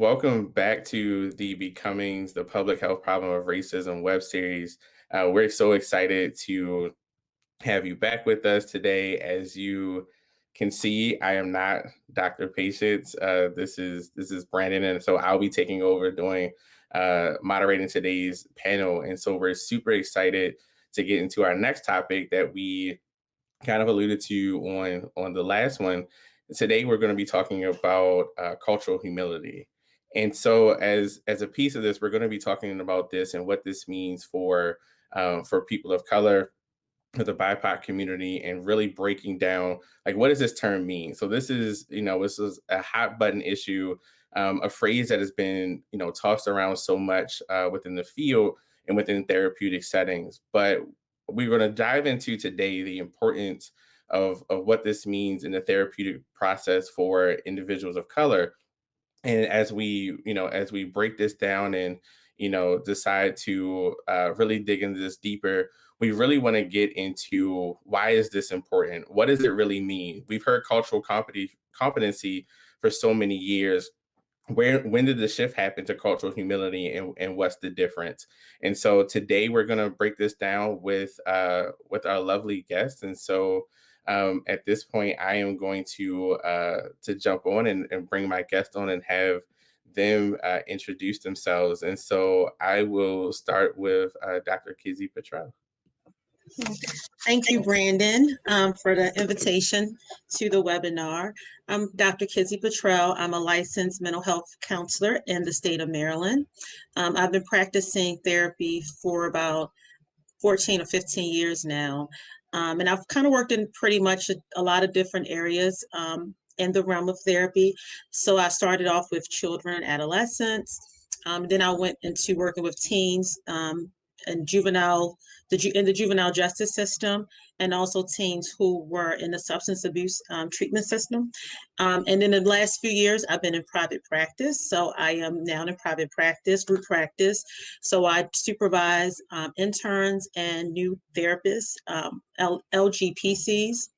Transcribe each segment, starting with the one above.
welcome back to the Becoming the Public Health Problem of Racism web series. We're so excited to have you back with us today. As you can see, I am not Dr. Patience. This is Brandon, and so I'll be taking over doing moderating today's panel. And so we're super excited to get into our next topic that we kind of alluded to on the last one. Today we're going to be talking about cultural humility. And so as a piece of this, we're going to be talking about this and what this means for people of color, for the BIPOC community, and really breaking down like what does this term mean. So this is a hot button issue, a phrase that has been tossed around so much within the field and within therapeutic settings. But we're going to dive into today the importance of what this means in the therapeutic process for individuals of color. And as we break this down and decide to really dig into this deeper, we really want to get into why is this important? What does it really mean? We've heard competency for so many years. When did the shift happen to cultural humility, and what's the difference? And so today we're going to break this down with our lovely guests. And so at this point I am going to jump on and bring my guest on and have them introduce themselves. And so I will start with Dr. Kizzy Pittrell. Thank you, Brandon, for the invitation to the webinar. I'm Dr. Kizzy Pittrell. I'm a licensed mental health counselor in the state of Maryland. I've been practicing therapy for about 14 or 15 years now. And I've kind of worked in pretty much a lot of different areas in the realm of therapy. So I started off with children and adolescents. Then I went into working with teens and in the juvenile justice system, and also teens who were in the substance abuse treatment system. And in the last few years, I've been in private practice. So I am now in private practice, group practice. So I supervise interns and new therapists, LGPCs.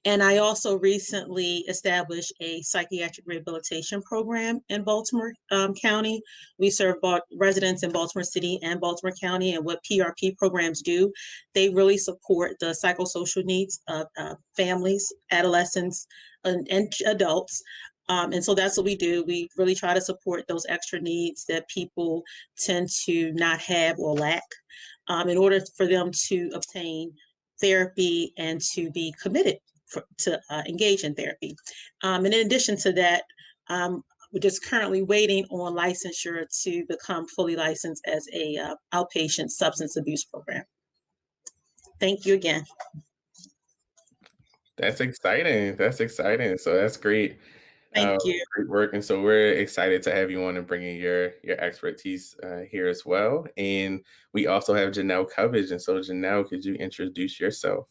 And I also recently established a psychiatric rehabilitation program in Baltimore County. We serve residents in Baltimore City and Baltimore County. And what PRP programs do, they really support the psychosocial needs of families, adolescents, and adults. And so that's what we do. We really try to support those extra needs that people tend to not have or lack in order for them to obtain therapy and to be committed to engage in therapy. And in addition to that, we're just currently waiting on licensure to become fully licensed as a outpatient substance abuse program. Thank you again. That's exciting. So that's great. Thank you. Great work. And so we're excited to have you on and bringing your expertise here as well. And we also have Janelle Cubbage. And so Janelle, could you introduce yourself?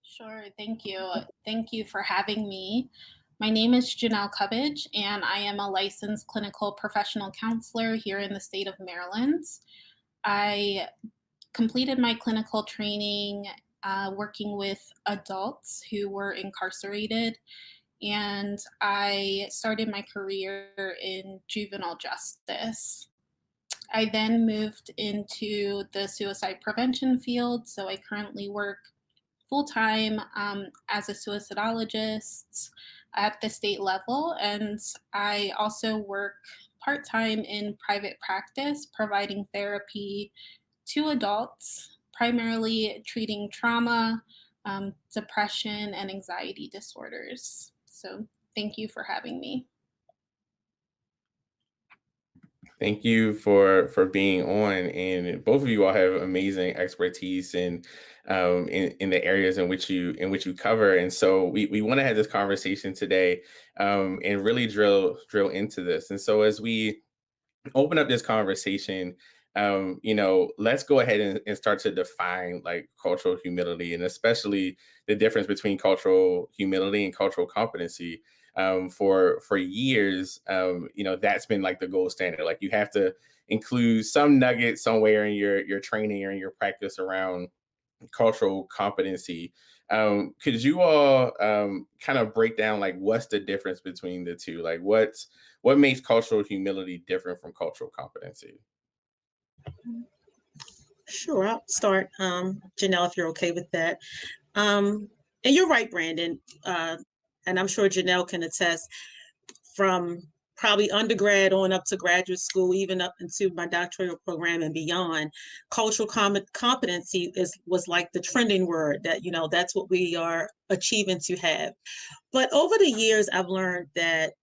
Sure. Thank you. Thank you for having me. My name is Janelle Cubbage, and I am a licensed clinical professional counselor here in the state of Maryland. I completed my clinical training working with adults who were incarcerated, and I started my career in juvenile justice. I then moved into the suicide prevention field, so I currently work full-time as a suicidologist at the state level, and I also work part-time in private practice, providing therapy to adults, primarily treating trauma, depression, and anxiety disorders. So thank you for having me. Thank you for being on, and both of you all have amazing expertise in the areas in which you cover. And so we want to have this conversation today and really drill into this. And so as we open up this conversation, let's go ahead and start to define like cultural humility, and especially the difference between cultural humility and cultural competency. For years, that's been like the gold standard. Like you have to include some nugget somewhere in your training or in your practice around cultural competency. Could you all kind of break down like what's the difference between the two? Like what makes cultural humility different from cultural competency? Sure, I'll start, Janelle, if you're okay with that. And you're right, Brandon, and I'm sure Janelle can attest, from probably undergrad on up to graduate school, even up into my doctoral program and beyond, cultural competency was like the trending word that, that's what we are achieving to have. But over the years, I've learned that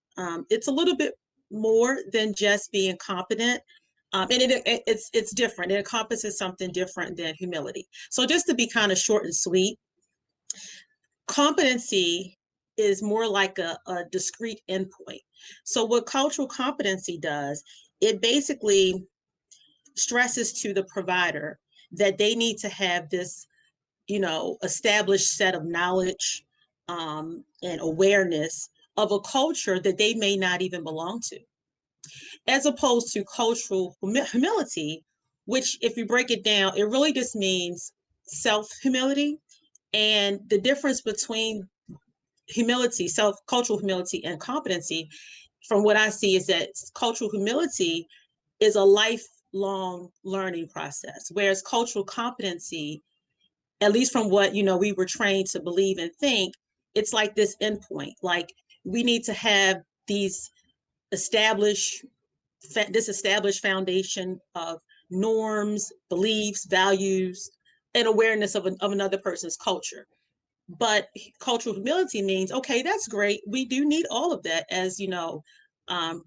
it's a little bit more than just being competent. And it's different. It encompasses something different than humility. So just to be kind of short and sweet, competency is more like a discrete endpoint. So what cultural competency does, it basically stresses to the provider that they need to have this, established set of knowledge and awareness of a culture that they may not even belong to, as opposed to cultural humility, which, if you break it down, it really just means self humility. And the difference between humility, cultural humility, and competency, from what I see, is that cultural humility is a lifelong learning process, whereas cultural competency, at least from what we were trained to believe and think, it's like this endpoint. Like, we need to have these established this established foundation of norms, beliefs, values, and awareness of another person's culture. But cultural humility means, okay, that's great. We do need all of that as,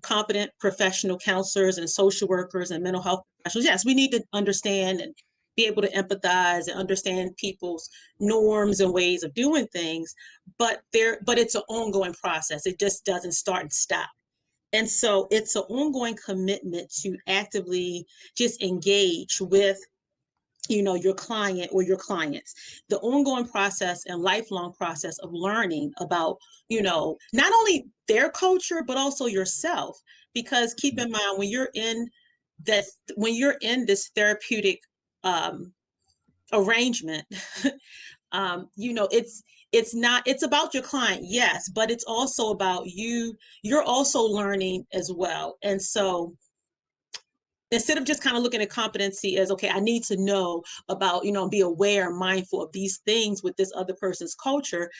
competent professional counselors and social workers and mental health professionals. Yes, we need to understand and be able to empathize and understand people's norms and ways of doing things. But it's an ongoing process. It just doesn't start and stop. And so it's an ongoing commitment to actively just engage with your client or your clients, the ongoing process and lifelong process of learning about not only their culture but also yourself. Because keep in mind, when you're in this therapeutic arrangement, it's about your client, yes, but it's also about you. You're also learning as well. And so instead of just kind of looking at competency as, okay, I need to know about, be aware, mindful of these things with this other person's culture,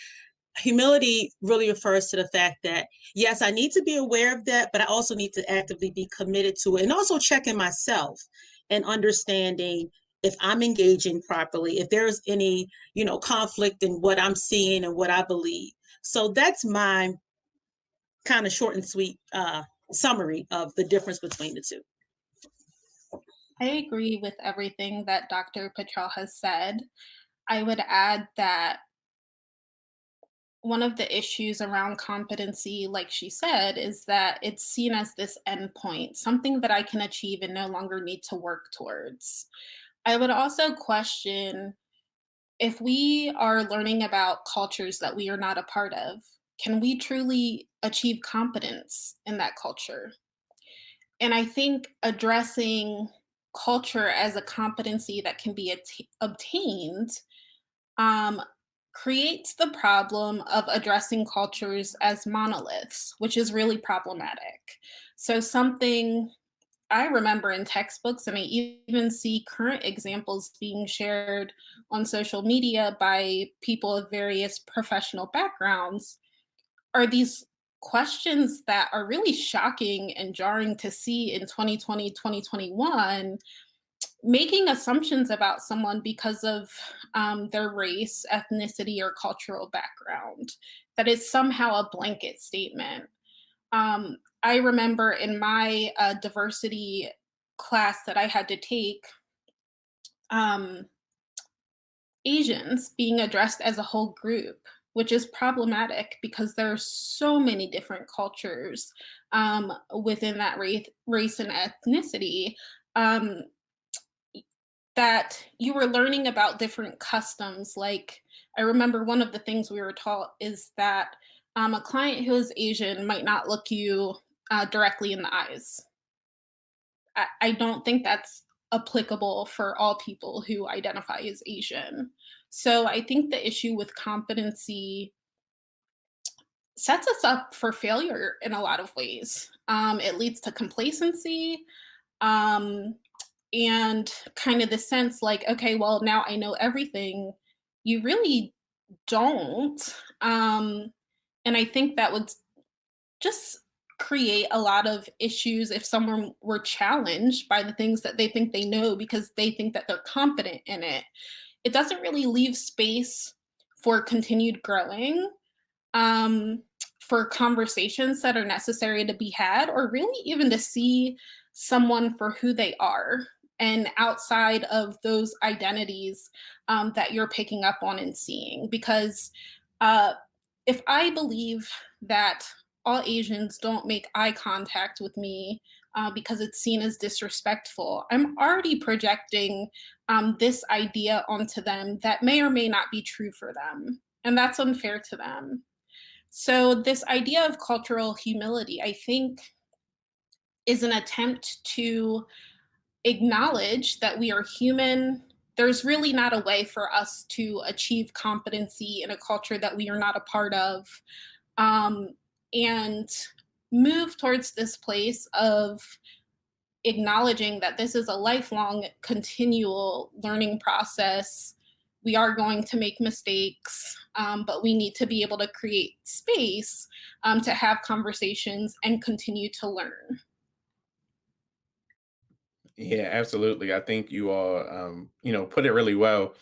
humility really refers to the fact that, yes, I need to be aware of that, but I also need to actively be committed to it, and also checking myself and understanding if I'm engaging properly, if there's any, conflict in what I'm seeing and what I believe. So that's my kind of short and sweet summary of the difference between the two. I agree with everything that Dr. Pittrell has said. I would add that one of the issues around competency, like she said, is that it's seen as this endpoint, something that I can achieve and no longer need to work towards. I would also question, if we are learning about cultures that we are not a part of, can we truly achieve competence in that culture? And I think addressing culture as a competency that can be obtained um, creates the problem of addressing cultures as monoliths, which is really problematic. So, something I remember in textbooks, and I even see current examples being shared on social media by people of various professional backgrounds, are these questions that are really shocking and jarring to see in 2020, 2021, making assumptions about someone because of their race, ethnicity, or cultural background, that is somehow a blanket statement. I remember in my diversity class that I had to take, um, Asians being addressed as a whole group, which is problematic because there are so many different cultures within that race and ethnicity. Um, that you were learning about different customs. Like, I remember one of the things we were taught is that a client who is Asian might not look you directly in the eyes. I don't think that's applicable for all people who identify as Asian. So I think the issue with competency sets us up for failure in a lot of ways. It leads to complacency, um, and kind of the sense like, okay, well, now I know everything. You really don't. Um, and I think that would just create a lot of issues if someone were challenged by the things that they think they know because they think that they're competent in it. It doesn't really leave space for continued growing, um, for conversations that are necessary to be had, or really even to see someone for who they are and outside of those identities that you're picking up on and seeing. Because uh, if I believe that all Asians don't make eye contact with me because it's seen as disrespectful, I'm already projecting this idea onto them that may or may not be true for them. And that's unfair to them. So, this idea of cultural humility, I think, is an attempt to acknowledge that we are human. There's really not a way for us to achieve competency in a culture that we are not a part of, um, and move towards this place of acknowledging that this is a lifelong, continual learning process. We are going to make mistakes, but we need to be able to create space to have conversations and continue to learn. Yeah, absolutely. I think you all, put it really well.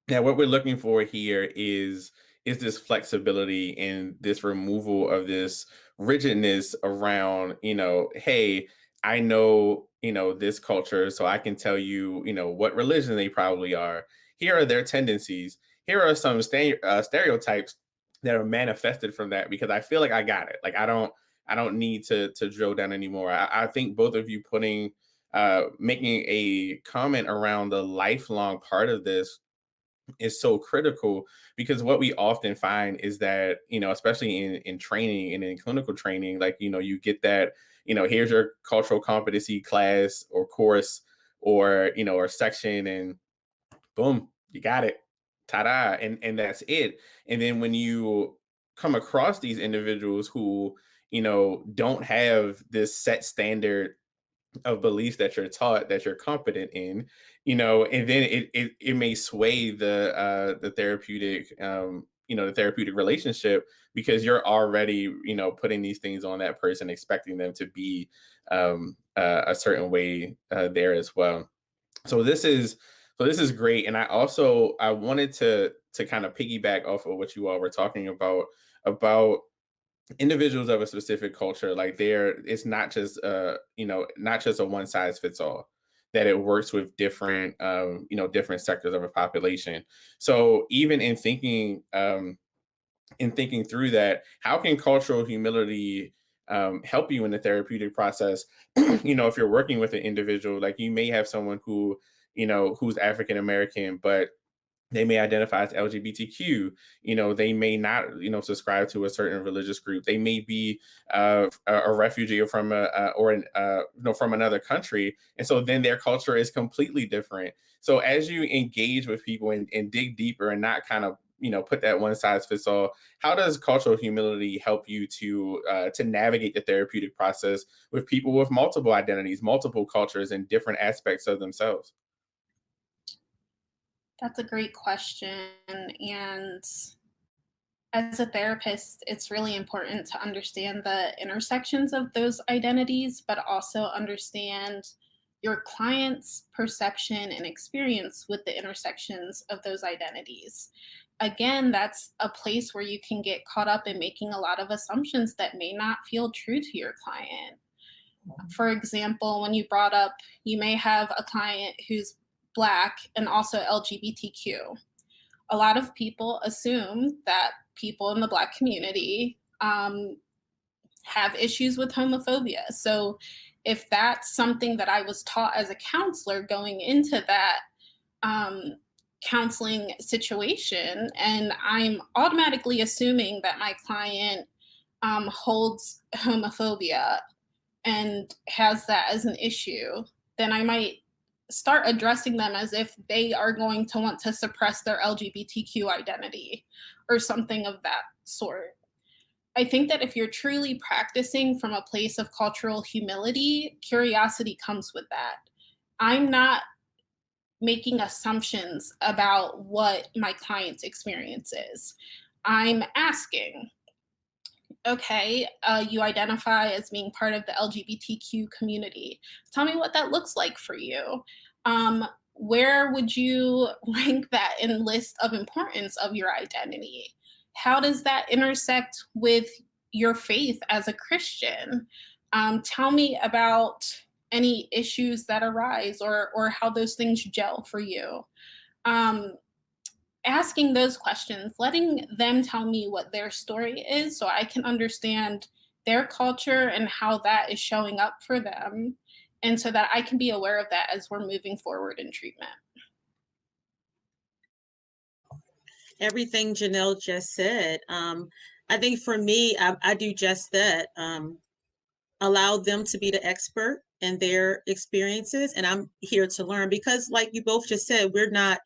Yeah, what we're looking for here is this flexibility and this removal of this rigidness around, hey, I know, this culture, so I can tell you, what religion they probably are. Here are their tendencies. Here are some stereotypes that are manifested from that because I feel like I got it. Like I don't need to drill down anymore. I think both of you making a comment around the lifelong part of this is so critical because what we often find is that especially in training and in clinical training, like you get that, here's your cultural competency class or course or section, and boom, you got it, ta-da, and that's it. And then when you come across these individuals who don't have this set standard of beliefs that you're taught that you're competent in, and then it may sway the therapeutic, the therapeutic relationship because you're already putting these things on that person, expecting them to be a certain way there as well. So this is great, and I wanted to kind of piggyback off of what you all were talking about individuals of a specific culture. Like there, it's not just a one size fits all, that it works with different different sectors of a population. So even in thinking through that, how can cultural humility help you in the therapeutic process? If you're working with an individual, like you may have someone who's African American, but they may identify as LGBTQ. They may not, subscribe to a certain religious group. They may be a refugee or from another country, and so then their culture is completely different. So as you engage with people and dig deeper and not kind of put that one size fits all, how does cultural humility help you to navigate the therapeutic process with people with multiple identities, multiple cultures, and different aspects of themselves? That's a great question. And as a therapist, it's really important to understand the intersections of those identities, but also understand your client's perception and experience with the intersections of those identities. Again, that's a place where you can get caught up in making a lot of assumptions that may not feel true to your client. For example, when you brought up you may have a client who's Black and also LGBTQ, a lot of people assume that people in the Black community have issues with homophobia. So, if that's something that I was taught as a counselor going into that um, counseling situation, and I'm automatically assuming that my client holds homophobia and has that as an issue, then I might start addressing them as if they are going to want to suppress their LGBTQ identity or something of that sort. I think that if you're truly practicing from a place of cultural humility, curiosity comes with that. I'm not making assumptions about what my client's experience is. I'm asking, okay, you identify as being part of the LGBTQ community. Tell me what that looks like for you. Where would you rank that in list of importance of your identity? How does that intersect with your faith as a Christian? Tell me about any issues that arise or how those things gel for you. Um, Asking those questions, letting them tell me what their story is so I can understand their culture and how that is showing up for them. And so that I can be aware of that as we're moving forward in treatment. Everything Janelle just said. I think for me, I do just that. Allow them to be the expert in their experiences, and I'm here to learn because, like you both just said, we're not.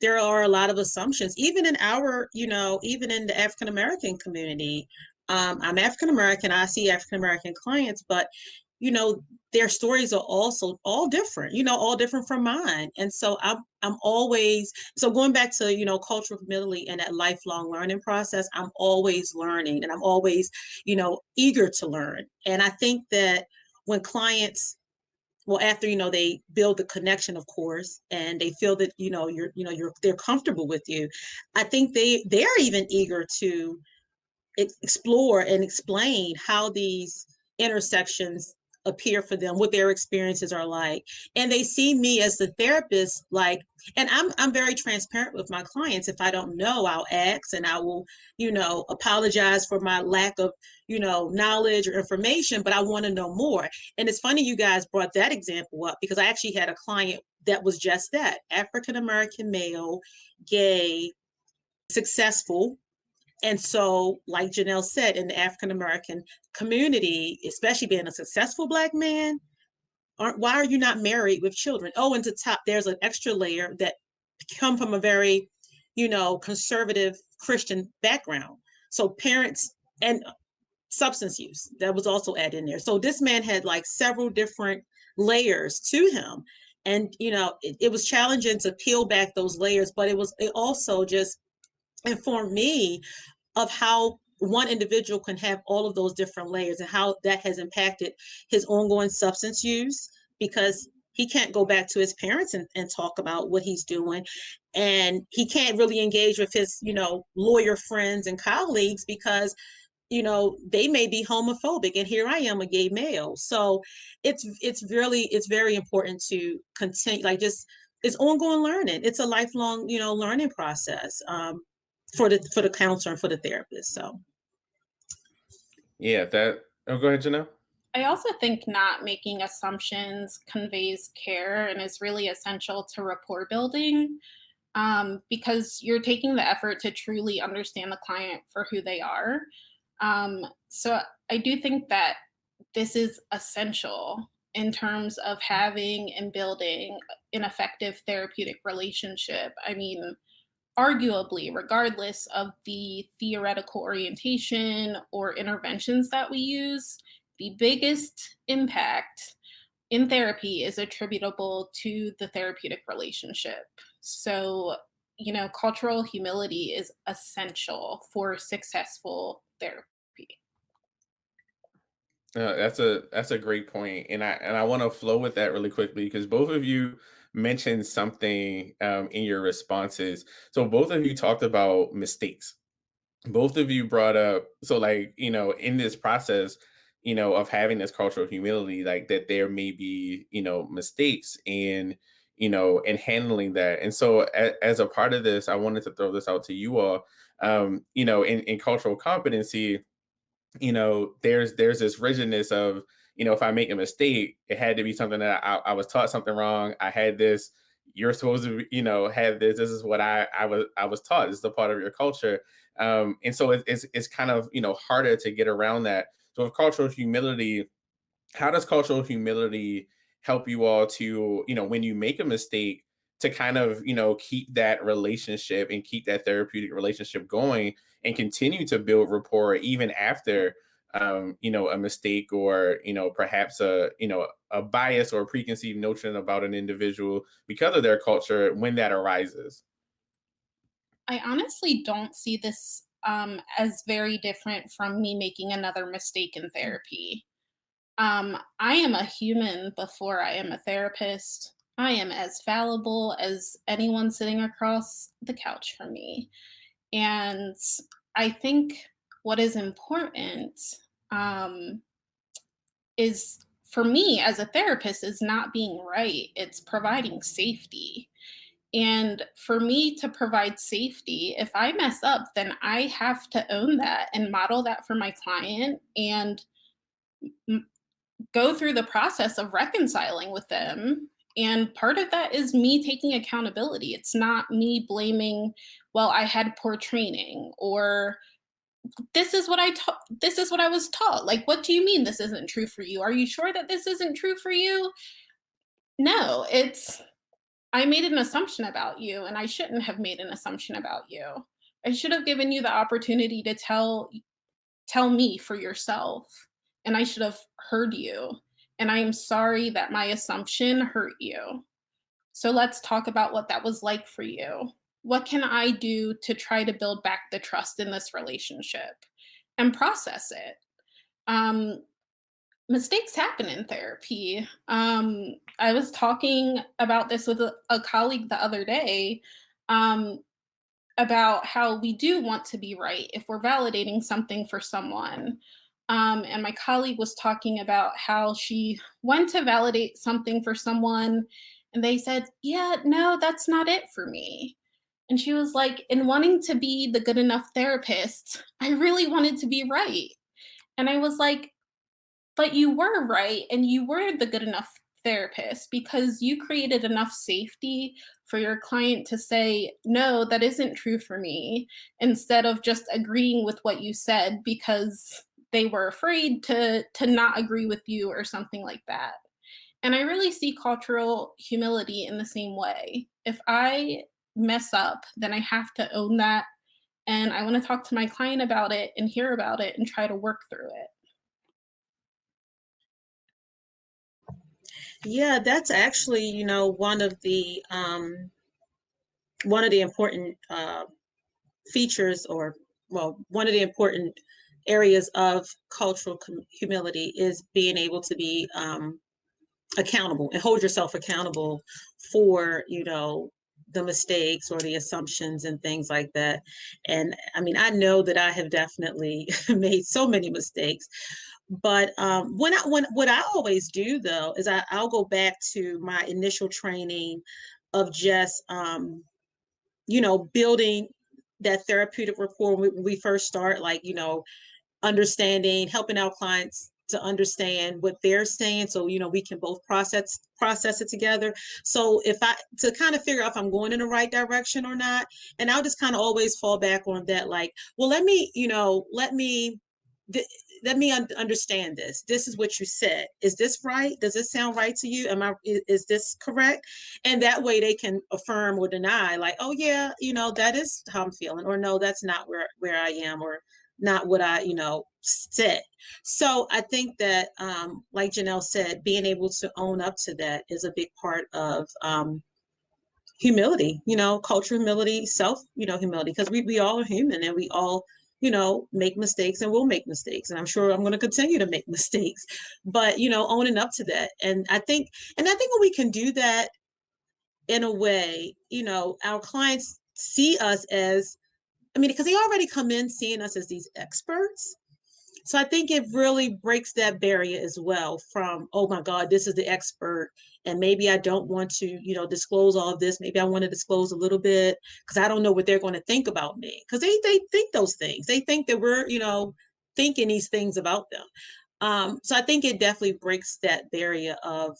There are a lot of assumptions, even in our, even in the African American community. I'm African American. I see African American clients, but their stories are also all different. All different from mine, and so I'm always going back to cultural humility and that lifelong learning process. I'm always learning, and I'm always eager to learn. And I think that when clients well after they build the connection, of course, and they feel that they're comfortable with you, I think they're even eager to explore and explain how these intersections appear for them, what their experiences are like. And they see me as the therapist, like, and I'm very transparent with my clients. If I don't know, I'll ask, and I will apologize for my lack of knowledge or information, but I want to know more. And it's funny you guys brought that example up, because I actually had a client that was just that: African American male, gay, successful. And so, like Janelle said, in the African American community, especially being a successful Black man, why are you not married with children? Oh, and to top, there's an extra layer that come from a very, conservative Christian background. So parents and substance use, that was also added in there. So this man had like several different layers to him. And, it was challenging to peel back those layers, but it also just informed me of how one individual can have all of those different layers and how that has impacted his ongoing substance use, because he can't go back to his parents and talk about what he's doing. And he can't really engage with his, lawyer friends and colleagues because, they may be homophobic. And here I am, a gay male. So it's very important to continue, like, just it's ongoing learning. It's a lifelong, learning process. For the counselor and for the therapist. So Yeah, go ahead, Janelle. I also think not making assumptions conveys care and is really essential to rapport building, because you're taking the effort to truly understand the client for who they are. So I do think that this is essential in terms of having and building an effective therapeutic relationship. I mean, arguably, regardless of the theoretical orientation or interventions that we use, the biggest impact in therapy is attributable to the therapeutic relationship. So, cultural humility is essential for successful therapy. That's a great point, and I want to flow with that really quickly because both of you mentioned something in your responses. So both of you talked about mistakes. Both of you brought up, so, like, in this process, of having this cultural humility, like, that there may be mistakes in handling that. And so as a part of this, I wanted to throw this out to you all. In cultural competency, there's this rigidness of, if I make a mistake, it had to be something that I was taught something wrong. I had this. You're supposed to, have this. This is what I was taught. This is a part of your culture. And so it's kind of, harder to get around that. So with cultural humility, how does cultural humility help you all to, when you make a mistake, to kind of, keep that relationship and keep that therapeutic relationship going and continue to build rapport even after a mistake, or perhaps a bias or a preconceived notion about an individual because of their culture when that arises. I honestly don't see this as very different from me making another mistake in therapy. I am a human before I am a therapist. I am as fallible as anyone sitting across the couch from me. And I think what is important um, is, for me as a therapist, is not being right, it's providing safety. And for me to provide safety, if I mess up, then I have to own that and model that for my client, and m- go through the process of reconciling with them. And part of that is me taking accountability. It's not me blaming, well, I had poor training, or this is what I was taught. Like, what do you mean this isn't true for you? Are you sure that this isn't true for you? No, it's, I made an assumption about you, and I shouldn't have made an assumption about you. I should have given you the opportunity to tell me for yourself, and I should have heard you. And I am sorry that my assumption hurt you. So let's talk about what that was like for you. What can I do to try to build back the trust in this relationship and process it? Um, Mistakes happen in therapy. I was talking about this with a colleague the other day, um, about how we do want to be right if we're validating something for someone. And my colleague was talking about how she went to validate something for someone, and they said, "Yeah, no, that's not it for me." And she was like, "In wanting to be the good enough therapist, I really wanted to be right." And I was like, but you were right, and you were the good enough therapist because you created enough safety for your client to say, "No, that isn't true for me," instead of just agreeing with what you said because they were afraid to not agree with you or something like that. And I really see cultural humility in the same way. If I mess up, then I have to own that, and I want to talk to my client about it and hear about it and try to work through it. Yeah, that's actually, one of the important features, or well, one of the important areas of cultural humility is being able to be accountable and hold yourself accountable for, the mistakes or the assumptions and things like that. And I mean, I know that I have definitely made so many mistakes. But when what I always do though is I'll go back to my initial training of just building that therapeutic rapport when we first start, like, understanding, helping our clients to understand what they're saying, so we can both process it together. So if I to kind of figure out if I'm going in the right direction or not, and I'll just kind of always fall back on that, like, well, th- let me understand this. This is what you said. Is this right? Does this sound right to you? Is this correct? And that way they can affirm or deny, like, oh yeah, that is how I'm feeling, or no, that's not where I am, or not what I, said. So I think that, like Janelle said, being able to own up to that is a big part of humility, cultural humility, self, humility, because we all are human, and we all, make mistakes, and we'll make mistakes. And I'm sure I'm going to continue to make mistakes, but, owning up to that. And I think when we can do that in a way, our clients see us as, I mean, because they already come in seeing us as these experts. So I think it really breaks that barrier as well, from, oh my God, this is the expert. And maybe I don't want to, disclose all of this. Maybe I want to disclose a little bit because I don't know what they're going to think about me. Because they think those things. They think that we're, thinking these things about them. So I think it definitely breaks that barrier of,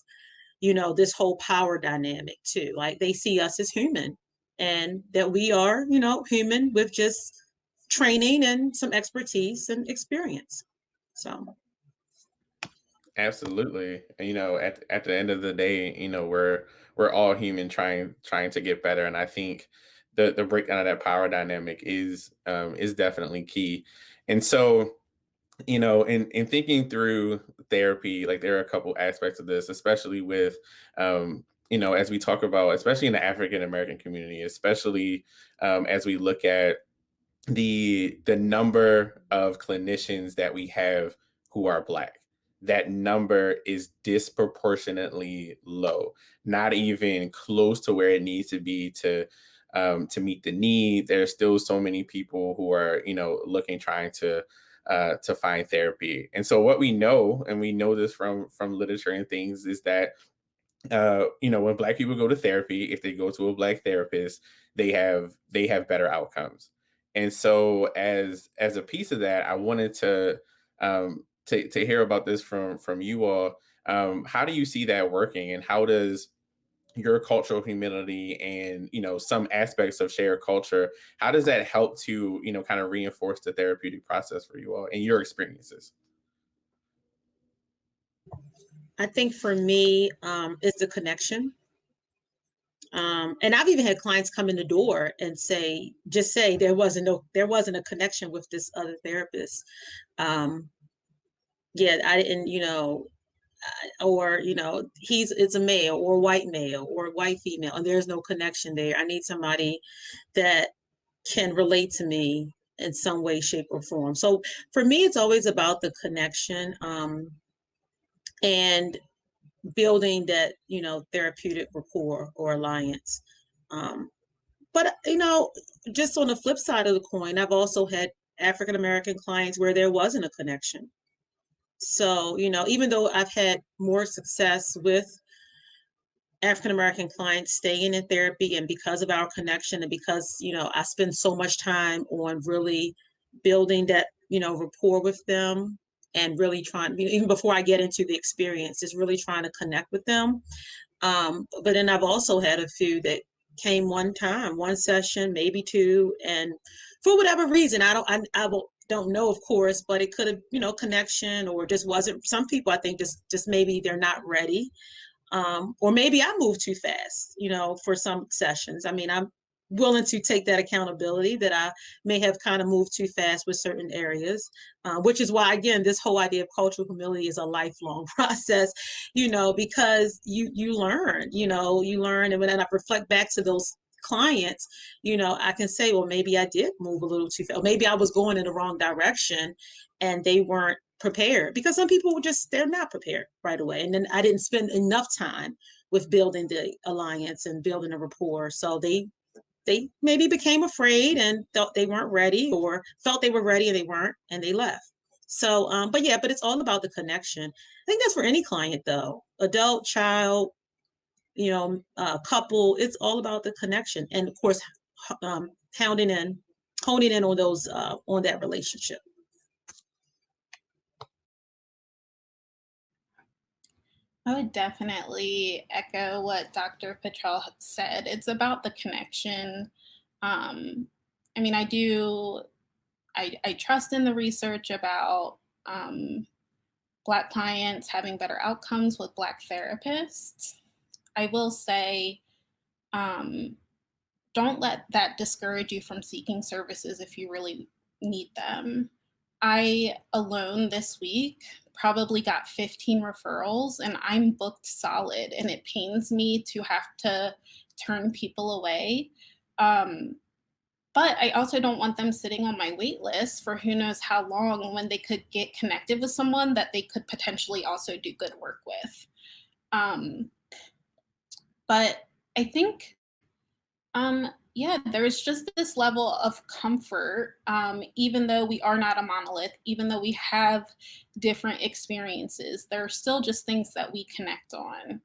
this whole power dynamic too. Like, they see us as human, and that we are, human with just training and some expertise and experience. So Absolutely. And, at the end of the day, we're all human trying to get better. And I think the breakdown of that power dynamic is definitely key. And so, in thinking through therapy, like there are a couple aspects of this, especially with as we talk about, especially in the African American community, especially as we look at the number of clinicians that we have who are Black. That number is disproportionately low, not even close to where it needs to be to meet the need. There's still so many people who are looking, trying to find therapy. And so what we know, and we know this from literature and things, is that when Black people go to therapy, if they go to a Black therapist, they have better outcomes. And so as a piece of that, I wanted to hear about this from you all. How do you see that working, and how does your cultural humility and some aspects of shared culture, how does that help to kind of reinforce the therapeutic process for you all and your experiences? I think for me, it's the connection. And I've even had clients come in the door and just say there wasn't a connection with this other therapist. Um, yeah, I didn't, or it's a male or white male or white female, and there's no connection there. I need somebody that can relate to me in some way, shape, or form. So for me, it's always about the connection, and building that therapeutic rapport or alliance. Um, but just on the flip side of the coin, I've also had African American clients where there wasn't a connection. So even though I've had more success with African American clients staying in therapy, and because of our connection, and because I spend so much time on really building that rapport with them, and really trying, even before I get into the experience, just really trying to connect with them. But then I've also had a few that came one time, one session, maybe two, and for whatever reason, don't know, of course, but it could have, connection, or just wasn't. Some people, I think, just maybe they're not ready, or maybe I move too fast, for some sessions. I mean, I'm willing to take that accountability that I may have kind of moved too fast with certain areas, which is why, again, this whole idea of cultural humility is a lifelong process, because you learn, and when I reflect back to those clients, I can say, well, maybe I did move a little too fast. Maybe I was going in the wrong direction and they weren't prepared, because some people they're not prepared right away. And then I didn't spend enough time with building the alliance and building a rapport. So they maybe became afraid and thought they weren't ready, or felt they were ready and they weren't, and they left. So, but it's all about the connection. I think that's for any client though, adult, child, couple. It's all about the connection, and of course, honing in on those, on that relationship. I would definitely echo what Dr. Pittrell said. It's about the connection. I mean, I trust in the research about Black clients having better outcomes with Black therapists. I will say, don't let that discourage you from seeking services if you really need them. I alone this week probably got 15 referrals, and I'm booked solid, and it pains me to have to turn people away. But I also don't want them sitting on my wait list for who knows how long, when they could get connected with someone that they could potentially also do good work with. But I think, yeah, there's just this level of comfort, even though we are not a monolith, even though we have different experiences, there are still just things that we connect on.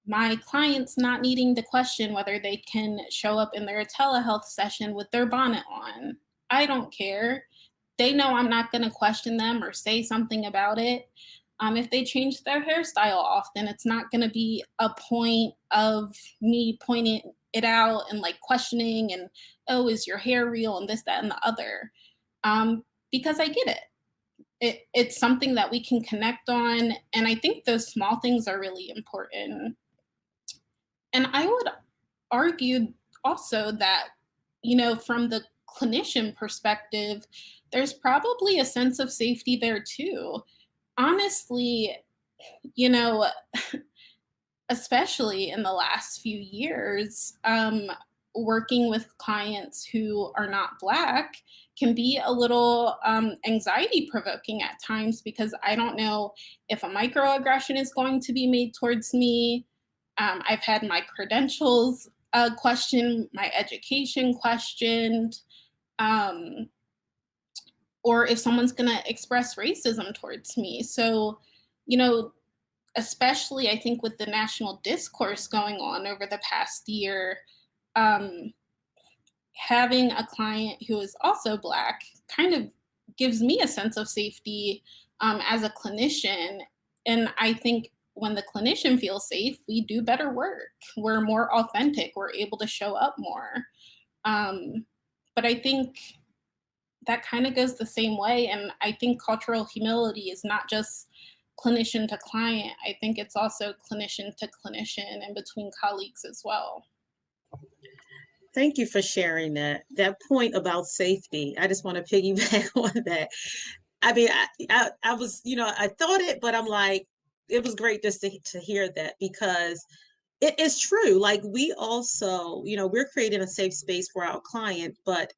My clients not needing to question whether they can show up in their telehealth session with their bonnet on. I don't care. They know I'm not going to question them or say something about it. If they change their hairstyle often, it's not going to be a point of me pointing it out and like questioning and, oh, is your hair real, and this, that, and the other. Because I get it. it's something that we can connect on. And I think those small things are really important. And I would argue also that, from the clinician perspective, there's probably a sense of safety there too. Honestly, you know, especially in the last few years, working with clients who are not Black can be a little anxiety provoking at times because I don't know if a microaggression is going to be made towards me. I've had my credentials questioned, my education questioned, um, or if someone's going to express racism towards me. So, you know, especially I think with the national discourse going on over the past year, um, having a client who is also Black kind of gives me a sense of safety as a clinician. And I think when the clinician feels safe, we do better work. We're more authentic. We're able to show up more. Um, but I think that kind of goes the same way. And I think cultural humility is not just clinician to client. I think it's also clinician to clinician and between colleagues as well. Thank you for sharing that. That point about safety, I just want to piggyback on that. I mean, I was, I thought it, but I'm like, it was great just to hear that because it is true. Like we also, we're creating a safe space for our client, but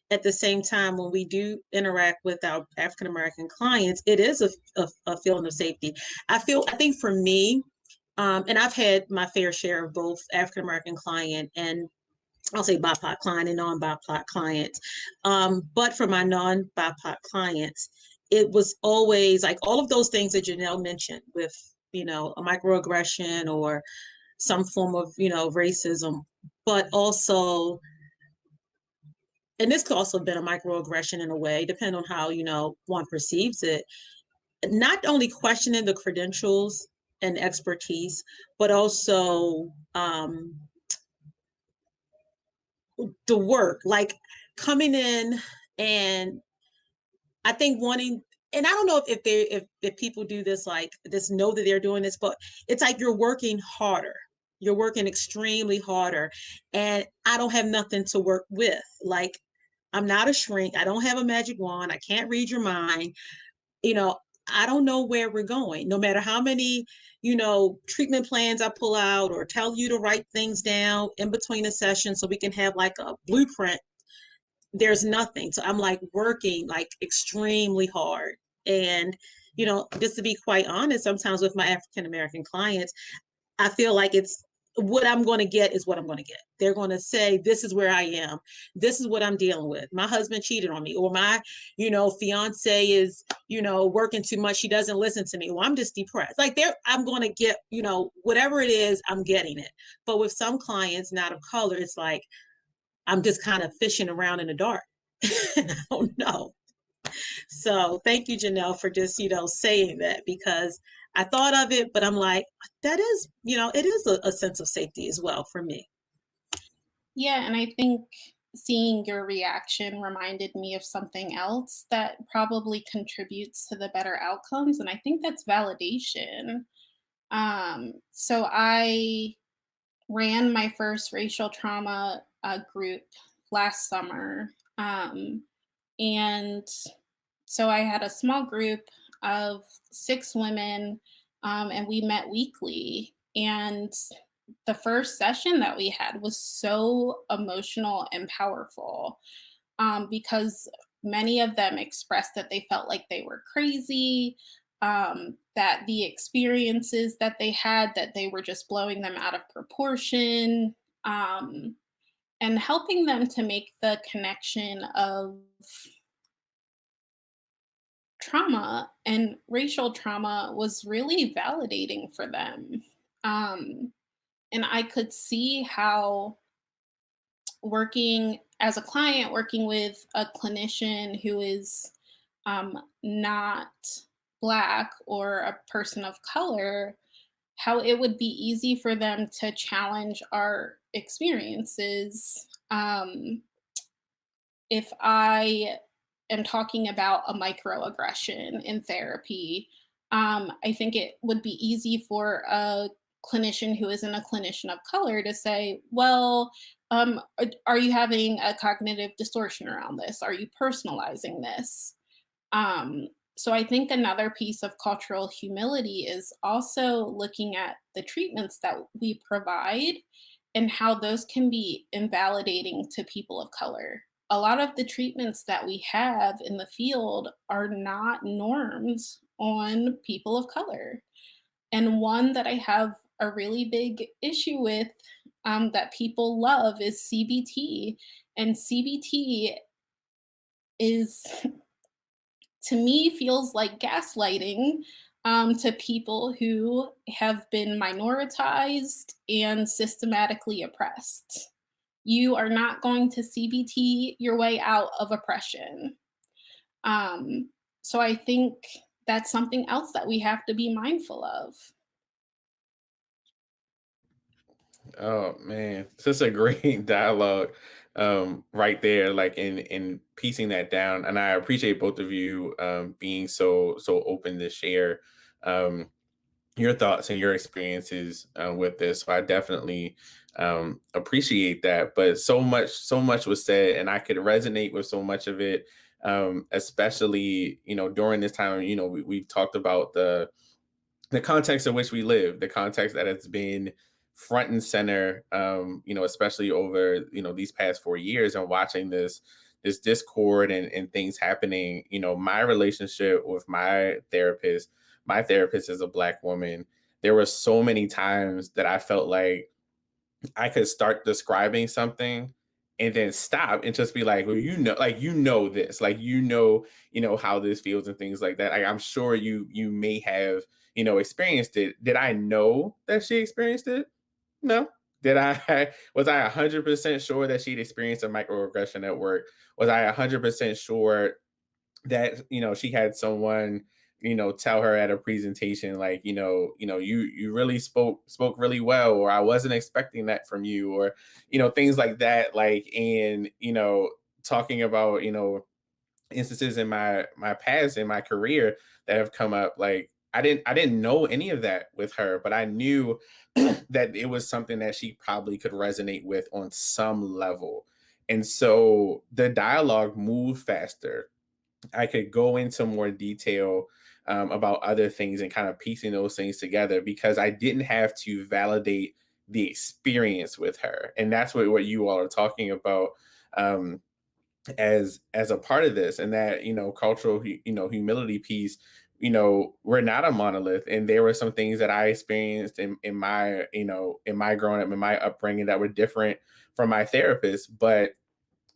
at the same time, when we do interact with our African American clients, it is a feeling of safety. I think for me, and I've had my fair share of both African American client and I'll say BIPOC client and non-BIPOC clients. But for my non-BIPOC clients, it was always like all of those things that Janelle mentioned with, a microaggression or some form of, racism, but also, and this could also have been a microaggression in a way, depending on how, one perceives it, not only questioning the credentials and expertise, but also the work, like coming in and I think wanting, and I don't know if people do this like this, know that they're doing this, but it's like you're working harder. You're working extremely harder. And I don't have nothing to work with. Like I'm not a shrink. I don't have a magic wand. I can't read your mind. You know, I don't know where we're going. No matter how many, treatment plans I pull out or tell you to write things down in between the sessions so we can have like a blueprint, there's nothing. So I'm like working like extremely hard. And, just to be quite honest, sometimes with my African American clients, I feel like it's what I'm going to get is what I'm going to get. They're going to say, this is where I am. This is what I'm dealing with. My husband cheated on me, or my, fiance is, working too much. She doesn't listen to me. Well, I'm just depressed. Like I'm going to get, whatever it is, I'm getting it. But with some clients not of color, it's like, I'm just kind of fishing around in the dark. I don't know. So thank you, Janelle, for just, saying that because I thought of it, but I'm like, that is, it is a sense of safety as well for me. Yeah, and I think seeing your reaction reminded me of something else that probably contributes to the better outcomes. And I think that's validation. So I ran my first racial trauma group last summer. And so I had a small group of 6 women, and we met weekly. And the first session that we had was so emotional and powerful because many of them expressed that they felt like they were crazy, that the experiences that they had, that they were just blowing them out of proportion, and helping them to make the connection of trauma and racial trauma was really validating for them. Um, and I could see how working as a client, working with a clinician who is not Black or a person of color, how it would be easy for them to challenge our experiences. If I am talking about a microaggression in therapy, I think it would be easy for a clinician who isn't a clinician of color to say, well, are you having a cognitive distortion around this? Are you personalizing this? So I think another piece of cultural humility is also looking at the treatments that we provide and how those can be invalidating to people of color. A lot of the treatments that we have in the field are not norms on people of color. And one that I have a really big issue with, that people love, is CBT. And CBT is, to me, feels like gaslighting, to people who have been minoritized and systematically oppressed. You are not going to CBT your way out of oppression. So I think that's something else that we have to be mindful of. Oh man, this is a great dialogue right there, like in piecing that down. And I appreciate both of you being so open to share um, your thoughts and your experiences with this. So I definitely appreciate that. But so much was said, and I could resonate with so much of it. Especially, during this time, we've talked about the context in which we live, the context that has been front and center, especially over, these past 4 years, and watching this discord and things happening. My relationship with my therapist is a Black woman. There were so many times that I felt like I could start describing something and then stop and just be like, well, this, like, how this feels and things like that. Like, I'm sure you may have, experienced it. Did I know that she experienced it? No. Did I was I 100% sure that she'd experienced a microaggression at work? Was I 100% sure that she had someone tell her at a presentation, like, you really spoke really well, or I wasn't expecting that from you, or things like that, like, and talking about instances in my past, in my career, that have come up. Like, I didn't know any of that with her, but I knew that it was something that she probably could resonate with on some level. And so the dialogue moved faster. I could go into more detail about other things and kind of piecing those things together, because I didn't have to validate the experience with her. And that's what you all are talking about as a part of this. And that, cultural, humility piece. We're not a monolith, and there were some things that I experienced in my, in my growing up, in my upbringing, that were different from my therapist. But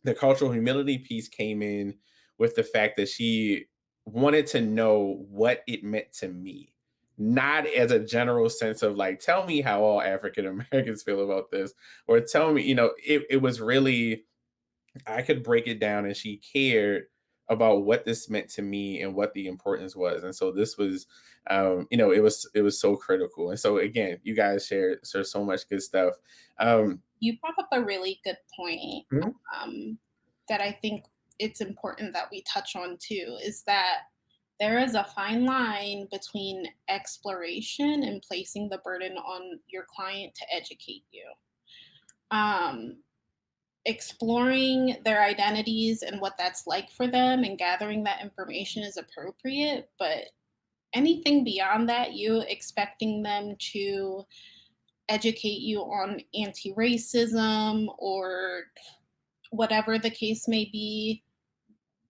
the cultural humility piece came in with the fact that she wanted to know what it meant to me, not as a general sense of like, tell me how all African Americans feel about this, or tell me, it was really, I could break it down, and she cared about what this meant to me and what the importance was. And so this was, it was so critical. And so again, you guys share so much good stuff. You brought up a really good point, Mhm. that I think it's important that we touch on too, is that there is a fine line between exploration and placing the burden on your client to educate you. Um, Exploring their identities and what that's like for them and gathering that information is appropriate, but anything beyond that, you expecting them to educate you on anti-racism or whatever the case may be,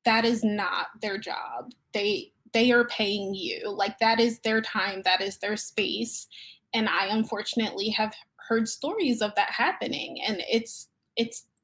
that is not their job. They are paying you. Like, that is their time, that is their space. And I unfortunately have heard stories of that happening, and it's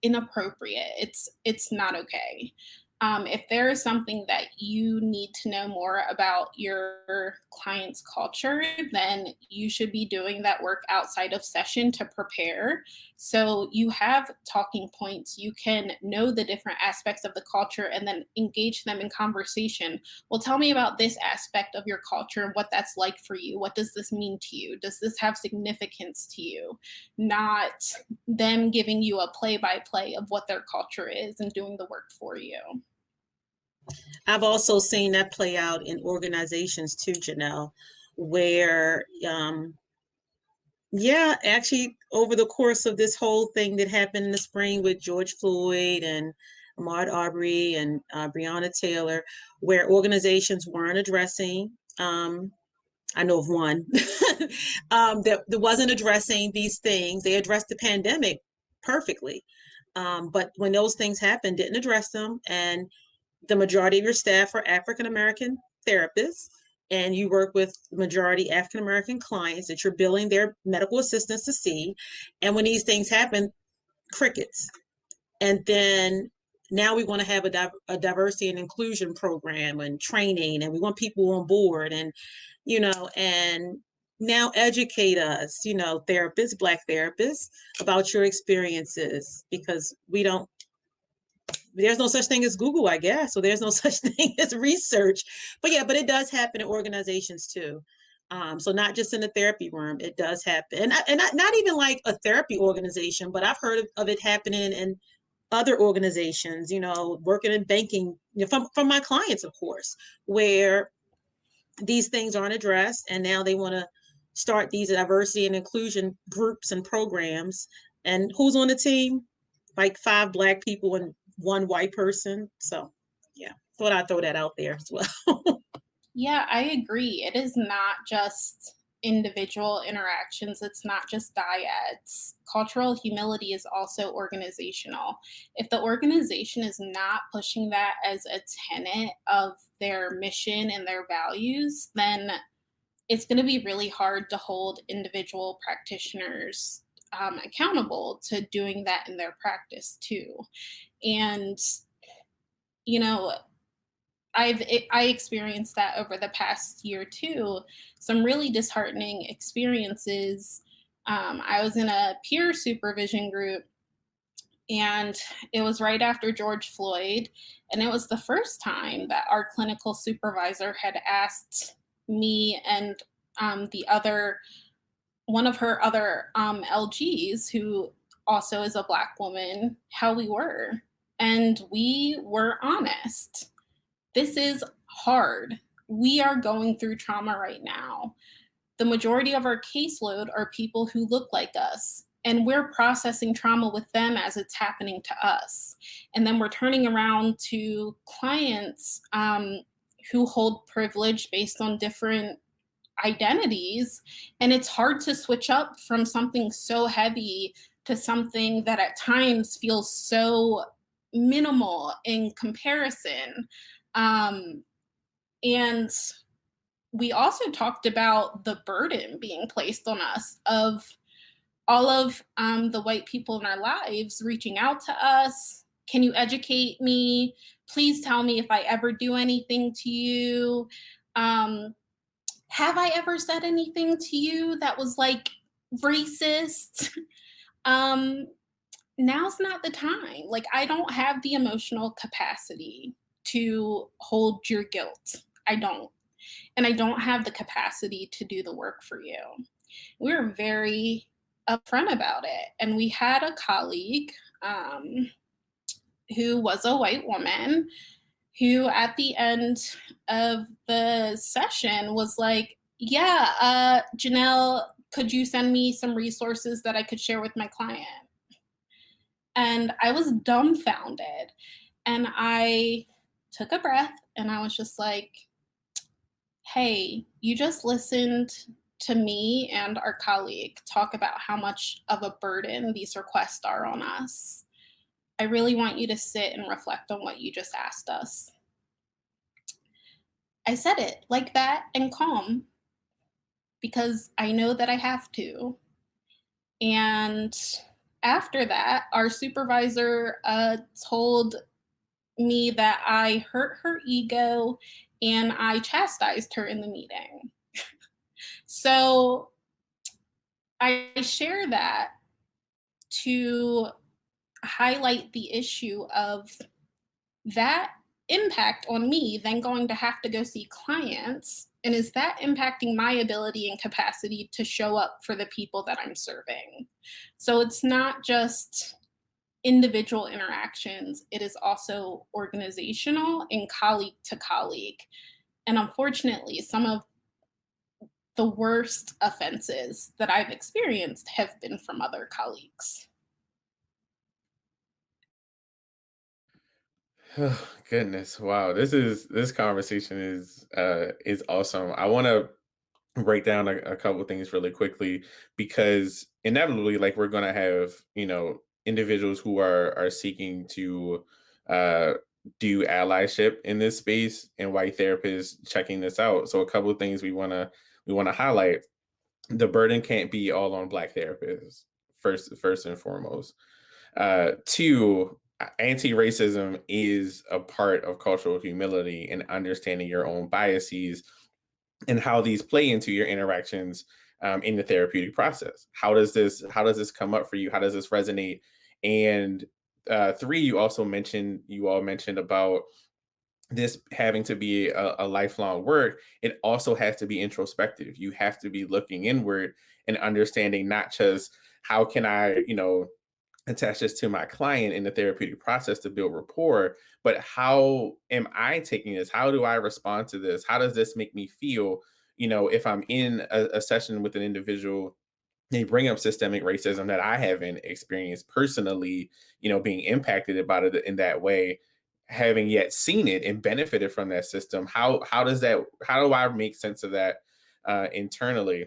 inappropriate. It's not okay. If there is something that you need to know more about your client's culture, then you should be doing that work outside of session to prepare. So you have talking points. You can know the different aspects of the culture and then engage them in conversation. Well, tell me about this aspect of your culture and what that's like for you. What does this mean to you? Does this have significance to you? Not them giving you a play by play of what their culture is and doing the work for you. I've also seen that play out in organizations too, Janelle, where yeah, actually, over the course of this whole thing that happened in the spring with George Floyd and Ahmaud Arbery and Breonna Taylor, where organizations weren't addressing, I know of one that wasn't addressing these things. They addressed the pandemic perfectly, but when those things happened, didn't address them. And the majority of your staff are African American therapists, and you work with the majority African American clients that you're billing their medical assistants to see. And when these things happen, crickets. And then now we want to have a diversity and inclusion program and training, and we want people on board, and and now educate us, therapists, Black therapists, about your experiences, because there's no such thing as Google, I guess. So there's no such thing as research. But yeah, but it does happen in organizations too. So not just in the therapy room, it does happen. And not even like a therapy organization, but I've heard of it happening in other organizations, working in banking, from my clients, of course, where these things aren't addressed. And now they want to start these diversity and inclusion groups and programs. And who's on the team? Like 5 Black people and 1 white person. So yeah, thought I'd throw that out there as well. Yeah, I agree. It is not just individual interactions, it's not just dyads. Cultural humility is also organizational. If the organization is not pushing that as a tenet of their mission and their values, then it's going to be really hard to hold individual practitioners accountable to doing that in their practice too. And, you know, I experienced that over the past year too. Some really disheartening experiences. I was in a peer supervision group, and it was right after George Floyd, and it was the first time that our clinical supervisor had asked me and the other one of her other LGs, who also is a Black woman, how we were, and we were honest. This is hard. We are going through trauma right now. The majority of our caseload are people who look like us, and we're processing trauma with them as it's happening to us. And then we're turning around to clients who hold privilege based on different identities. And it's hard to switch up from something so heavy to something that at times feels so minimal in comparison. And we also talked about the burden being placed on us of all of the white people in our lives reaching out to us. Can you educate me? Please tell me if I ever do anything to you. Have I ever said anything to you that was like racist? Now's not the time. Like, I don't have the emotional capacity to hold your guilt. I don't. And I don't have the capacity to do the work for you. We were very upfront about it. And we had a colleague who was a white woman who, at the end of the session, was like, yeah, Janelle, could you send me some resources that I could share with my client? And I was dumbfounded. And I took a breath and I was just like, hey, you just listened to me and our colleague talk about how much of a burden these requests are on us. I really want you to sit and reflect on what you just asked us. I said it like that and calm, because I know that I have to. And after that, our supervisor told me that I hurt her ego and I chastised her in the meeting. So I share that to highlight the issue of that impact on me then going to have to go see clients, and is that impacting my ability and capacity to show up for the people that I'm serving? So it's not just individual interactions, it is also organizational and colleague to colleague. And unfortunately, some of the worst offenses that I've experienced have been from other colleagues. Oh, goodness. Wow. This conversation is awesome. I want to break down a couple things really quickly because inevitably, like, we're gonna have, individuals who are seeking to uh do allyship in this space, and white therapists checking this out. So a couple of things we wanna highlight. The burden can't be all on black therapists, first and foremost. Two, anti-racism is a part of cultural humility and understanding your own biases and how these play into your interactions in the therapeutic process. How does this come up for you? How does this resonate? And three, you all mentioned about this having to be a lifelong work. It also has to be introspective. You have to be looking inward and understanding not just how can I, attach this to my client in the therapeutic process to build rapport, but how am I taking this? How do I respond to this? How does this make me feel? If I'm in a session with an individual, they bring up systemic racism that I haven't experienced personally, being impacted about it in that way, having yet seen it and benefited from that system. How do I make sense of that internally?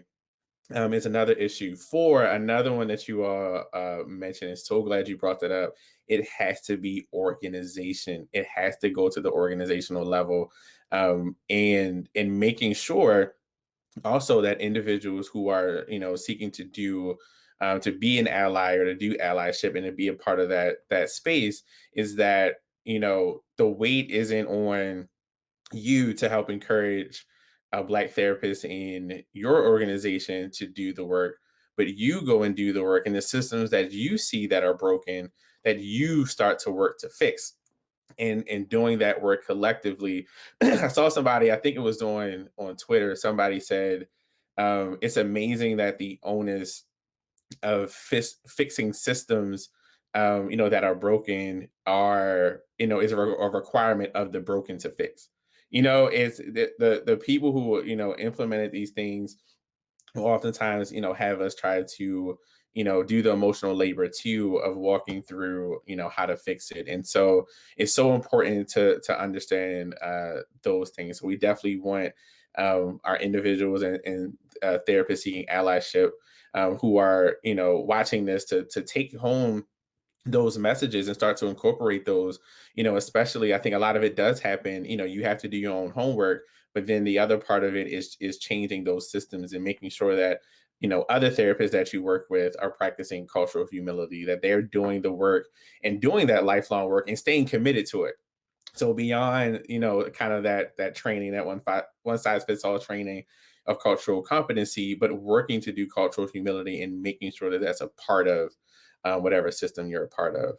Is another issue. For another one that you all mentioned, is so glad you brought that up. It has to be organization. It has to go to the organizational level, and making sure also that individuals who are seeking to do to be an ally or to do allyship and to be a part of that space, is that the weight isn't on you to help encourage a black therapist in your organization to do the work, but you go and do the work in the systems that you see that are broken, that you start to work to fix. And doing that work collectively. I saw somebody, I think it was on Twitter, somebody said, it's amazing that the onus of fixing systems, that are broken, is a requirement of the broken to fix. It's the people who implemented these things who oftentimes have us try to do the emotional labor too of walking through how to fix it. And so it's so important to understand those things. So we definitely want our individuals and therapists seeking allyship, who are watching this, to take home those messages and start to incorporate those. Especially, I think a lot of it does happen, you have to do your own homework, but then the other part of it is changing those systems and making sure that other therapists that you work with are practicing cultural humility, that they're doing the work and doing that lifelong work and staying committed to it. So beyond kind of that training, that one size fits all training of cultural competency, but working to do cultural humility and making sure that that's a part of whatever system you're a part of.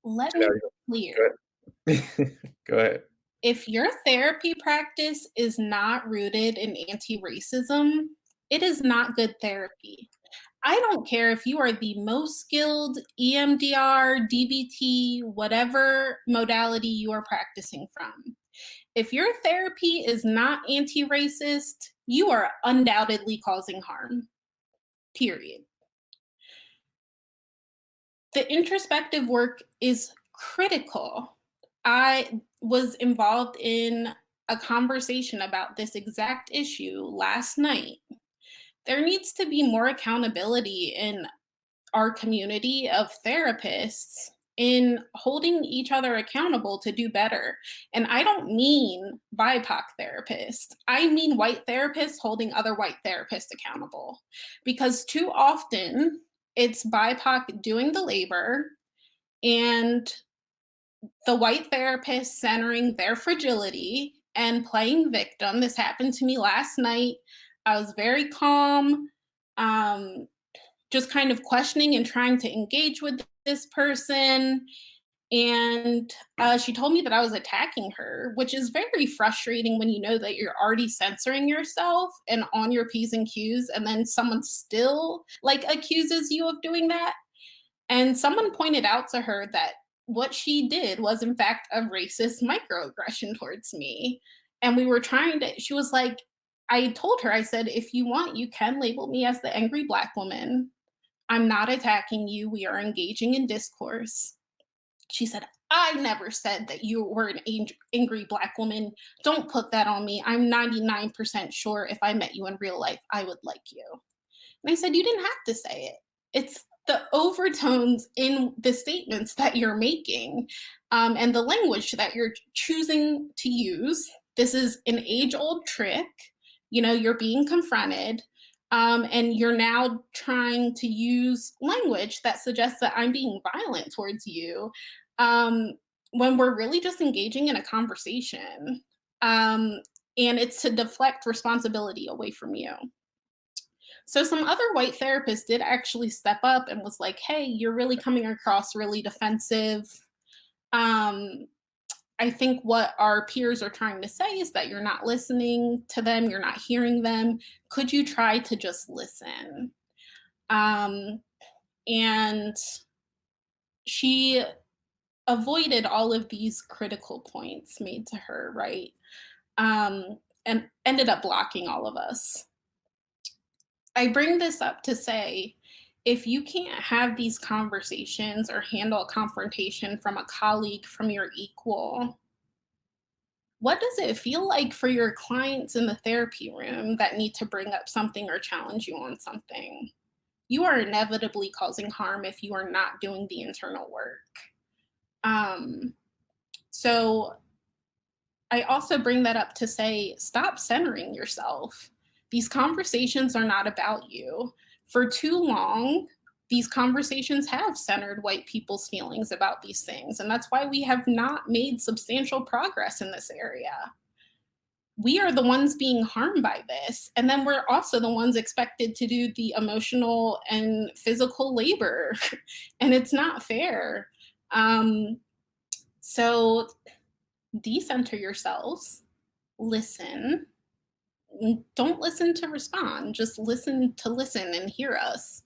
Let me Janelle, be go clear. ahead. Go ahead. If your therapy practice is not rooted in anti racism, it is not good therapy. I don't care if you are the most skilled EMDR, DBT, whatever modality you are practicing from. If your therapy is not anti racist, you are undoubtedly causing harm, period. The introspective work is critical. I was involved in a conversation about this exact issue last night. There needs to be more accountability in our community of therapists in holding each other accountable to do better. And I don't mean BIPOC therapists, I mean white therapists holding other white therapists accountable. Because too often it's BIPOC doing the labor and the white therapist centering their fragility and playing victim. This happened to me last night. I was very calm, just kind of questioning and trying to engage with this person. And she told me that I was attacking her, which is very frustrating when you know that you're already censoring yourself and on your P's and Q's, and then someone still like accuses you of doing that. And someone pointed out to her that what she did was, in fact, a racist microaggression towards me. And we were trying to, she was like, I told her, I said, if you want, you can label me as the angry Black woman. I'm not attacking you. We are engaging in discourse. She said, I never said that you were an angry Black woman. Don't put that on me. I'm 99% sure if I met you in real life, I would like you. And I said, you didn't have to say it. It's the overtones in the statements that you're making, and the language that you're choosing to use. This is an age-old trick. You know, you're being confronted, and you're now trying to use language that suggests that I'm being violent towards you, when we're really just engaging in a conversation. And it's to deflect responsibility away from you. So some other white therapists did actually step up and was like, hey, you're really coming across really defensive. I think what our peers are trying to say is that you're not listening to them, you're not hearing them. Could you try to just listen? And she avoided all of these critical points made to her, right? And ended up blocking all of us. I bring this up to say, if you can't have these conversations or handle a confrontation from a colleague, from your equal, what does it feel like for your clients in the therapy room that need to bring up something or challenge you on something? You are inevitably causing harm if you are not doing the internal work. So I also bring that up to say, stop centering yourself. These conversations are not about you. For too long, these conversations have centered white people's feelings about these things. And that's why we have not made substantial progress in this area. We are the ones being harmed by this. And then we're also the ones expected to do the emotional and physical labor. And it's not fair. So decenter yourselves, listen. Don't listen to respond, just listen to listen and hear us.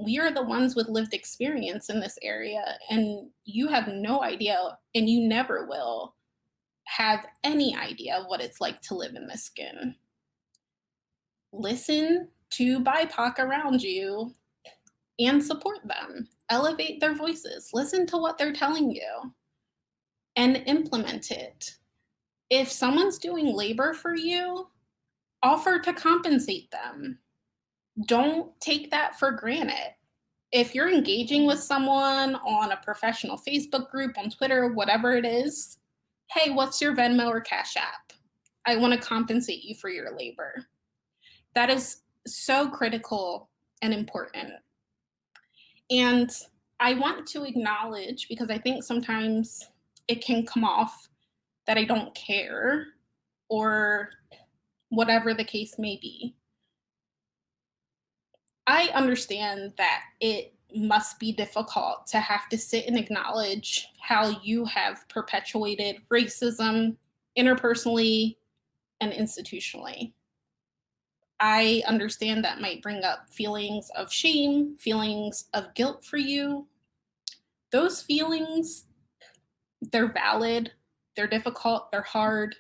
We are the ones with lived experience in this area, and you have no idea, and you never will have any idea of what it's like to live in this skin. Listen to BIPOC around you and support them. Elevate their voices. Listen to what they're telling you and implement it. If someone's doing labor for you, offer to compensate them. Don't take that for granted. If you're engaging with someone on a professional Facebook group, on Twitter, whatever it is, hey, what's your Venmo or Cash App? I want to compensate you for your labor. That is so critical and important. And I want to acknowledge, because I think sometimes it can come off that I don't care or whatever the case may be. I understand that it must be difficult to have to sit and acknowledge how you have perpetuated racism interpersonally and institutionally. I understand that might bring up feelings of shame, feelings of guilt for you. Those feelings, they're valid, they're difficult, they're hard.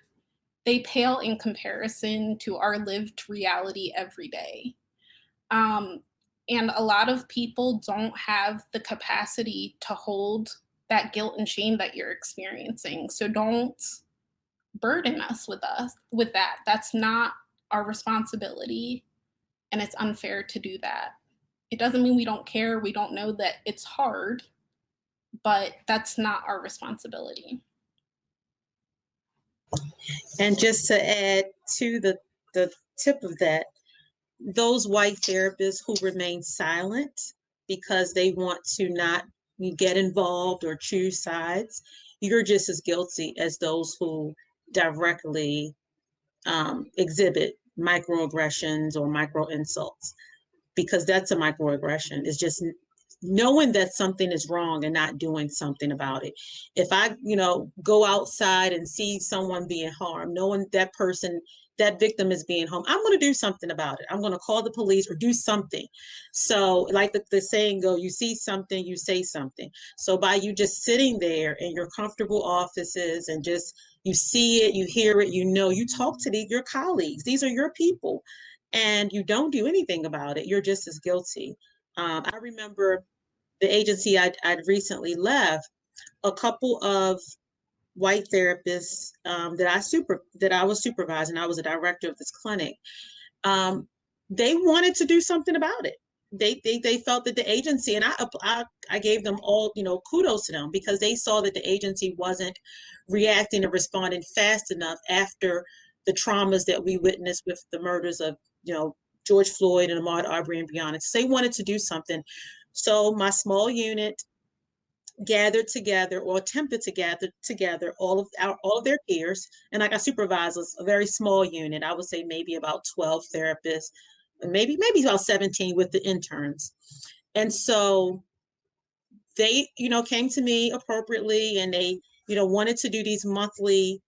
They pale in comparison to our lived reality every day. And a lot of people don't have the capacity to hold that guilt and shame that you're experiencing. So don't burden us with that. That's not our responsibility, and it's unfair to do that. It doesn't mean we don't care, we don't know that it's hard, but that's not our responsibility. And just to add to the tip of that, those white therapists who remain silent because they want to not get involved or choose sides, you're just as guilty as those who directly exhibit microaggressions or micro insults, because that's a microaggression. It's just knowing that something is wrong and not doing something about it. If I, go outside and see someone being harmed, knowing that person, that victim is being harmed, I'm going to do something about it. I'm going to call the police or do something. So like the saying go, you see something, you say something. So by you just sitting there in your comfortable offices and just, you see it, you hear it, you talk to your colleagues. These are your people, and you don't do anything about it, you're just as guilty. I remember the agency I'd recently left, a couple of white therapists that I was supervising. I was a director of this clinic. They wanted to do something about it. They felt that the agency, and I gave them all, kudos to them, because they saw that the agency wasn't reacting and responding fast enough after the traumas that we witnessed with the murders of, George Floyd and Ahmaud Arbery and Breonna. So they wanted to do something. So my small unit gathered together, or attempted to gather together, all of their peers, and like our supervisors, a very small unit. I would say maybe about 12 therapists, maybe about 17 with the interns. And so they, came to me appropriately, and they, wanted to do these monthly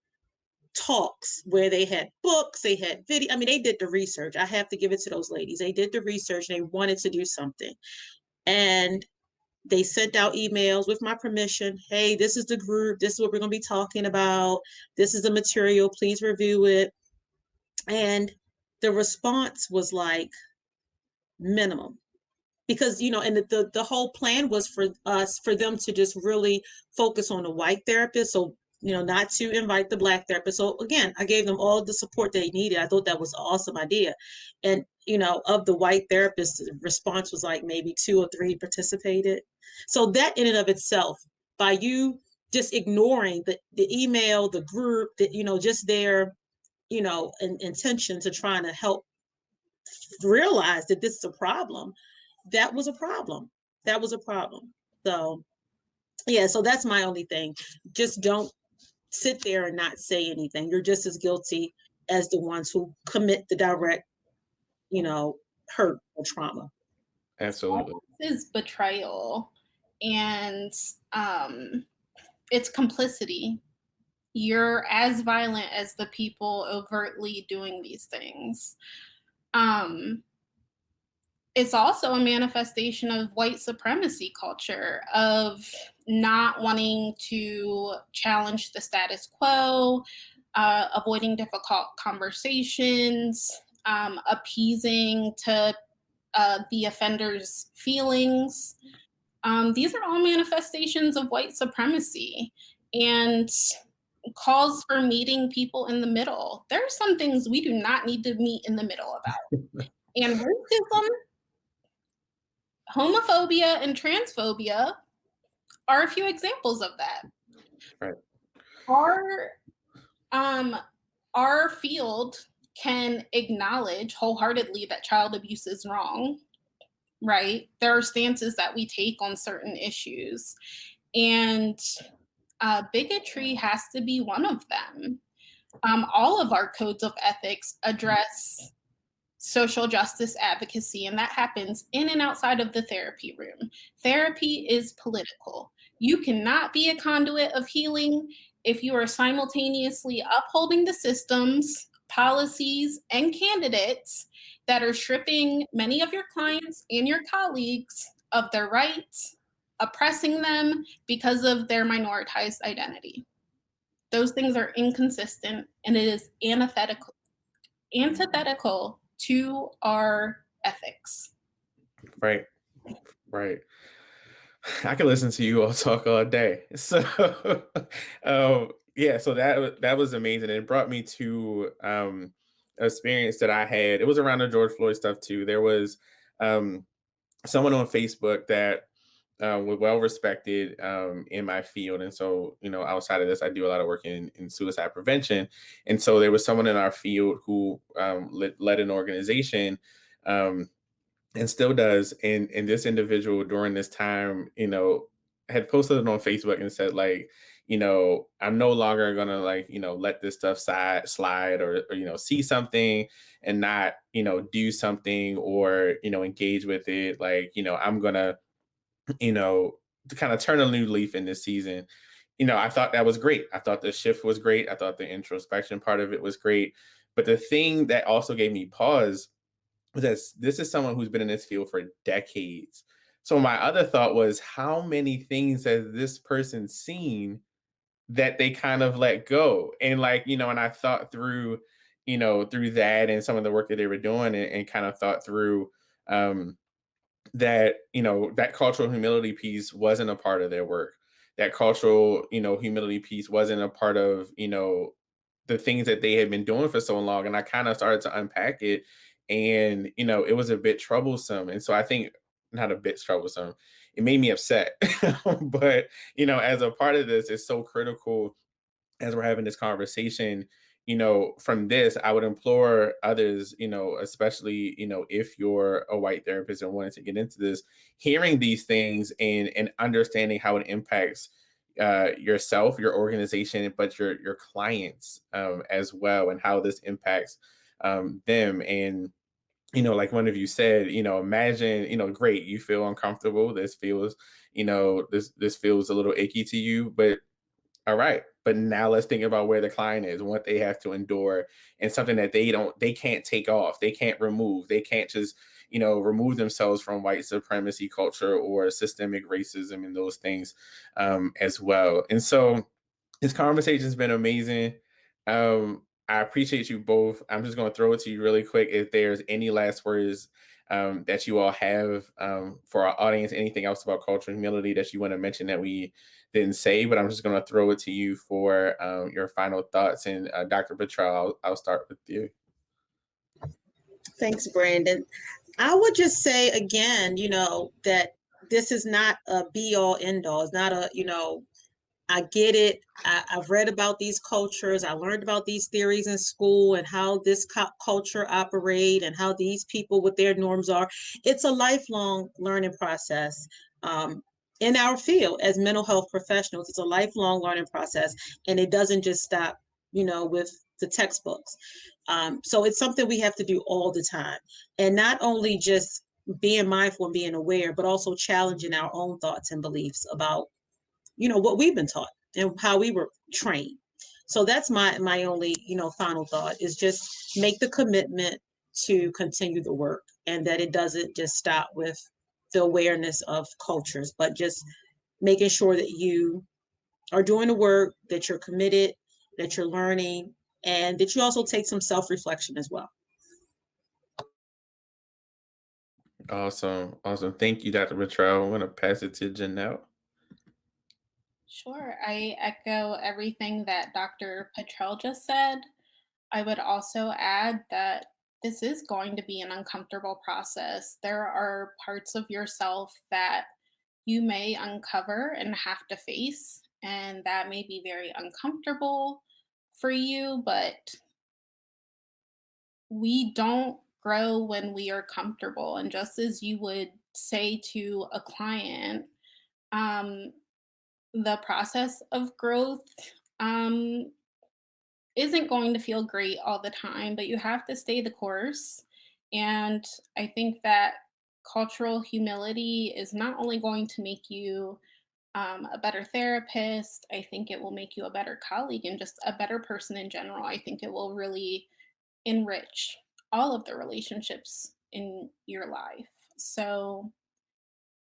talks where they had books, they had video. I mean, they did the research. I have to give it to those ladies. They did the research and they wanted to do something. And they sent out emails with my permission. Hey, this is the group. This is what we're going to be talking about. This is the material. Please review it. And the response was like minimum, because, and the whole plan was for them to just really focus on the white therapist. So, not to invite the Black therapist. So again, I gave them all the support they needed. I thought that was an awesome idea. And, of the white therapists, the response was like maybe 2 or 3 participated. So that in and of itself, by you just ignoring the email, the group, that, just their, intention to trying to help realize that this is a problem, that was a problem. That was a problem. So yeah, so that's my only thing. Just don't sit there and not say anything. You're just as guilty as the ones who commit the direct, hurt or trauma. Absolutely. This is betrayal, and it's complicity. You're as violent as the people overtly doing these things. It's also a manifestation of white supremacy culture, of not wanting to challenge the status quo, avoiding difficult conversations, appeasing to the offender's feelings. These are all manifestations of white supremacy and calls for meeting people in the middle. There are some things we do not need to meet in the middle about. And racism, homophobia, and transphobia are a few examples of that. Right. Our field can acknowledge wholeheartedly that child abuse is wrong, right? There are stances that we take on certain issues, and bigotry has to be one of them. All of our codes of ethics address social justice advocacy, and that happens in and outside of the therapy room. Therapy is political. You cannot be a conduit of healing if you are simultaneously upholding the systems, policies, and candidates that are stripping many of your clients and your colleagues of their rights, oppressing them because of their minoritized identity. Those things are inconsistent, and it is antithetical to our ethics. Right. I can listen to you all talk all day. So yeah, so that was amazing. It brought me to an experience that I had. It was around the George Floyd stuff too. There was someone on Facebook that was well respected in my field. And so, outside of this, I do a lot of work in suicide prevention. And so there was someone in our field who led an organization and still does. And this individual during this time, had posted it on Facebook and said, like, I'm no longer gonna let this stuff slide or see something and not, do something or, engage with it. Like, I'm gonna to kind of turn a new leaf in this season. I thought that was great. I thought the shift was great. I thought the introspection part of it was great. But the thing that also gave me pause was that this is someone who's been in this field for decades. So my other thought was, how many things has this person seen that they kind of let go? And and I thought through, through that and some of the work that they were doing, and kind of thought through um that that cultural humility piece wasn't a part of their work. That cultural humility piece wasn't a part of the things that they had been doing for so long. And I kind of started to unpack it, and it was a bit troublesome. And so I think, not a bit troublesome, it made me upset. But as a part of this, it's so critical as we're having this conversation. From this, I would implore others, especially, if you're a white therapist and wanting to get into this, hearing these things and understanding how it impacts yourself, your organization, but your clients as well, and how this impacts them. And like one of you said, imagine, great, you feel uncomfortable. This feels, this feels a little icky to you, but all right. But now let's think about where the client is and what they have to endure, and something that they can't take off. They can't remove. They can't just, remove themselves from white supremacy culture or systemic racism and those things as well. And so this conversation's been amazing. I appreciate you both. I'm just going to throw it to you really quick. If there's any last words that you all have for our audience, anything else about cultural humility that you want to mention that we didn't say, but I'm just going to throw it to you for your final thoughts. And Dr. Pittrell, I'll start with you. Thanks, Brandon. I would just say again, that this is not a be all end all. It's not a, I get it. I've read about these cultures. I learned about these theories in school and how this culture operate and how these people with their norms are. It's a lifelong learning process. In our field as mental health professionals, it's a lifelong learning process, and it doesn't just stop, with the textbooks. So it's something we have to do all the time, and not only just being mindful and being aware, but also challenging our own thoughts and beliefs about what we've been taught and how we were trained. So that's my only final thought is just make the commitment to continue the work, and that it doesn't just stop with the awareness of cultures, but just making sure that you are doing the work, that you're committed, that you're learning, and that you also take some self-reflection as well. Awesome. Awesome. Thank you, Dr. Pittrell. I'm going to pass it to Janelle. Sure. I echo everything that Dr. Pittrell just said. I would also add that this is going to be an uncomfortable process. There are parts of yourself that you may uncover and have to face, and that may be very uncomfortable for you, but we don't grow when we are comfortable. And just as you would say to a client, um, the process of growth um, isn't going to feel great all the time, but you have to stay the course. And I think that cultural humility is not only going to make you a better therapist, I think it will make you a better colleague and just a better person in general. I think it will really enrich all of the relationships in your life. So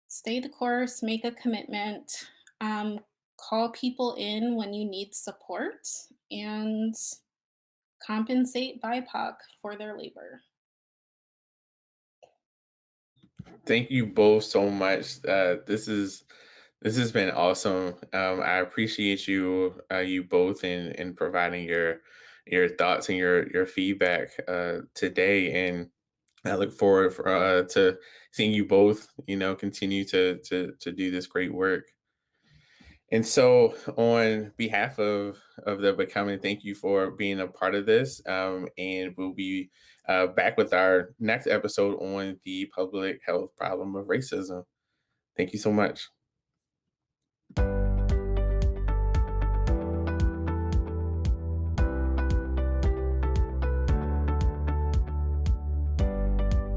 stay the course, make a commitment, um, call people in when you need support, and compensate BIPOC for their labor. Thank you both so much. This has been awesome. I appreciate you both in providing your thoughts and your feedback today, and I look forward to seeing you both, continue to do this great work. And so, on behalf of the Becoming, thank you for being a part of this. And we'll be back with our next episode on the public health problem of racism. Thank you so much.